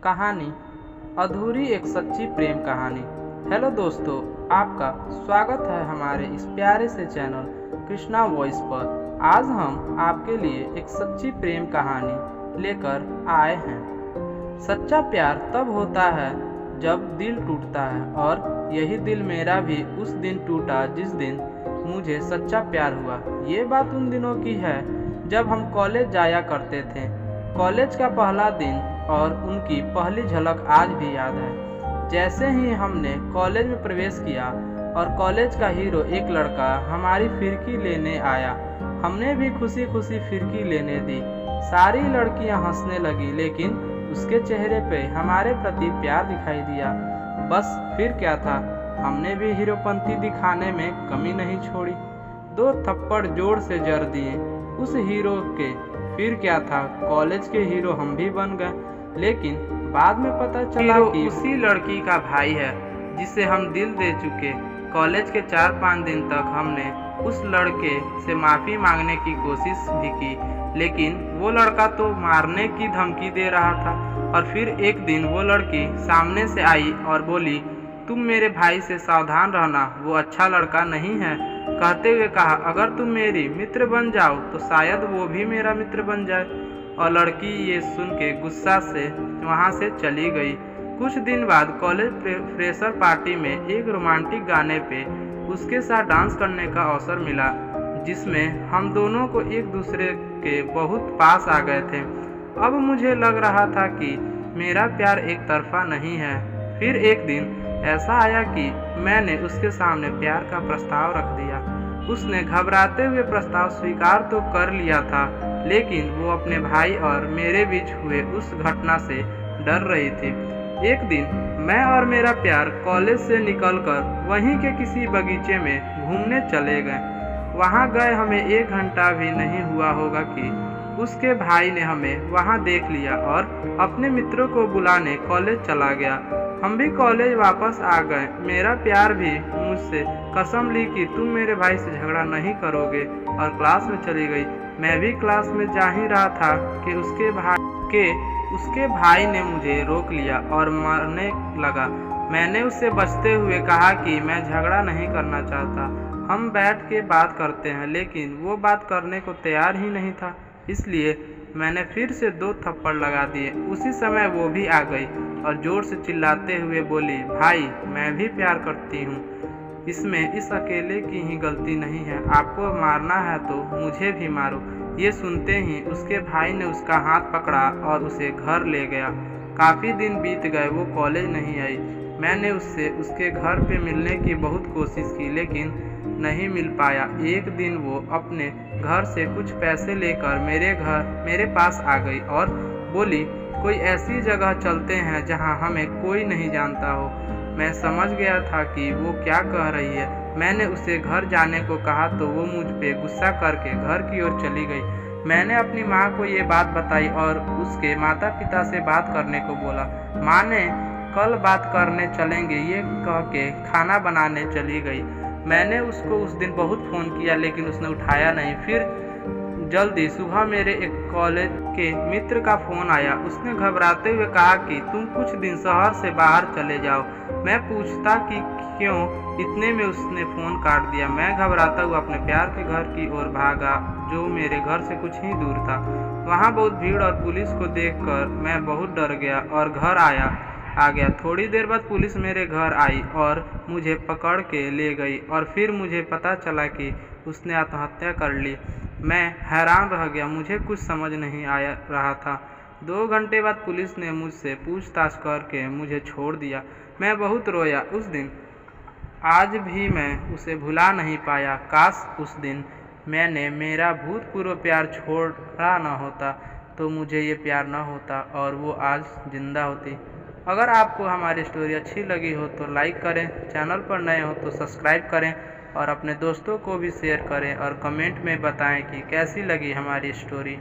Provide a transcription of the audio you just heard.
कहानी अधूरी एक सच्ची प्रेम कहानी। हेलो दोस्तों, आपका स्वागत है हमारे इस प्यारे से चैनल कृष्णा वॉइस पर। आज हम आपके लिए एक सच्ची प्रेम कहानी लेकर आए हैं। सच्चा प्यार तब होता है जब दिल टूटता है, और यही दिल मेरा भी उस दिन टूटा जिस दिन मुझे सच्चा प्यार हुआ। ये बात उन दिनों की है जब हम कॉलेज जाया करते थे। कॉलेज का पहला दिन और उनकी पहली झलक आज भी याद है। जैसे ही हमने कॉलेज में प्रवेश किया और कॉलेज का हीरो एक लड़का हमारी फिरकी लेने आया, हमने भी खुशी खुशी फिरकी लेने दी। सारी लड़कियां हंसने लगी, लेकिन उसके चेहरे पे हमारे प्रति प्यार दिखाई दिया। बस फिर क्या था, हमने भी हीरोपंती दिखाने में कमी नहीं छोड़ी। 2 थप्पड़ जोर से जड़ दिए उस हीरो के। फिर क्या था, कॉलेज के हीरो हम भी बन गए। लेकिन बाद में पता चला कि उसी लड़की का भाई है जिसे हम दिल दे चुके। कॉलेज के 4-5 दिन तक हमने उस लड़के से माफ़ी मांगने की कोशिश भी की, लेकिन वो लड़का तो मारने की धमकी दे रहा था। और फिर एक दिन वो लड़की सामने से आई और बोली, तुम मेरे भाई से सावधान रहना, वो अच्छा लड़का नहीं है। कहते हुए कहा, अगर तुम मेरी मित्र बन जाओ तो शायद वो भी मेरा मित्र बन जाए। और लड़की ये सुन के गुस्सा से वहाँ से चली गई। कुछ दिन बाद कॉलेज फ्रेशर पार्टी में एक रोमांटिक गाने पे उसके साथ डांस करने का अवसर मिला, जिसमें हम दोनों को एक दूसरे के बहुत पास आ गए थे। अब मुझे लग रहा था कि मेरा प्यार एक तरफा नहीं है। फिर एक दिन ऐसा आया कि मैंने उसके सामने प्यार का प्रस्ताव रख दिया। उसने घबराते हुए प्रस्ताव स्वीकार तो कर लिया था, लेकिन वो अपने भाई और मेरे बीच हुए उस घटना से डर रही थी। एक दिन मैं और मेरा प्यार कॉलेज से निकलकर वहीं के किसी बगीचे में घूमने चले गए। वहाँ गए हमें 1 घंटा भी नहीं हुआ होगा कि उसके भाई ने हमें वहाँ देख लिया और अपने मित्रों को बुलाने कॉलेज चला गया। हम भी कॉलेज वापस आ गए। मेरा प्यार भी मुझसे कसम ली कि तुम मेरे भाई से झगड़ा नहीं करोगे, और क्लास में चली गई। मैं भी क्लास में जा ही रहा था कि उसके भाई ने मुझे रोक लिया और मारने लगा। मैंने उससे बचते हुए कहा कि मैं झगड़ा नहीं करना चाहता, हम बैठ के बात करते हैं, लेकिन वो बात करने को तैयार ही नहीं था। इसलिए मैंने फिर से 2 थप्पड़ लगा दिए। उसी समय वो भी आ गई और जोर से चिल्लाते हुए बोली, भाई मैं भी प्यार करती हूँ, इसमें इस अकेले की ही गलती नहीं है, आपको मारना है तो मुझे भी मारो। ये सुनते ही उसके भाई ने उसका हाथ पकड़ा और उसे घर ले गया। काफ़ी दिन बीत गए, वो कॉलेज नहीं आई। मैंने उससे उसके घर पे मिलने की बहुत कोशिश की, लेकिन नहीं मिल पाया। एक दिन वो अपने घर से कुछ पैसे लेकर मेरे पास आ गई और बोली, कोई ऐसी जगह चलते हैं जहां हमें कोई नहीं जानता हो। मैं समझ गया था कि वो क्या कह रही है। मैंने उसे घर जाने को कहा तो वो मुझ पे गुस्सा करके घर की ओर चली गई। मैंने अपनी माँ को ये बात बताई और उसके माता पिता से बात करने को बोला। माँ ने कल बात करने चलेंगे ये कह के खाना बनाने चली गई। मैंने उसको उस दिन बहुत फ़ोन किया, लेकिन उसने उठाया नहीं। फिर जल्दी सुबह मेरे एक कॉलेज के मित्र का फ़ोन आया। उसने घबराते हुए कहा कि तुम कुछ दिन शहर से बाहर चले जाओ। मैं पूछता कि क्यों, इतने में उसने फ़ोन काट दिया। मैं घबराता हुआ अपने प्यार के घर की ओर भागा, जो मेरे घर से कुछ ही दूर था। वहाँ बहुत भीड़ और पुलिस को देखकर मैं बहुत डर गया और घर आ गया। थोड़ी देर बाद पुलिस मेरे घर आई और मुझे पकड़ के ले गई, और फिर मुझे पता चला कि उसने आत्महत्या कर ली। मैं हैरान रह गया, मुझे कुछ समझ नहीं आ रहा था। 2 घंटे बाद पुलिस ने मुझसे पूछताछ करके मुझे छोड़ दिया। मैं बहुत रोया उस दिन। आज भी मैं उसे भुला नहीं पाया। काश उस दिन मैंने मेरा भूतपूर्व प्यार छोड़ा न होता तो मुझे ये प्यार न होता और वो आज जिंदा होती। अगर आपको हमारी स्टोरी अच्छी लगी हो तो लाइक करें, चैनल पर नए हो तो सब्सक्राइब करें, और अपने दोस्तों को भी शेयर करें, और कमेंट में बताएं कि कैसी लगी हमारी स्टोरी।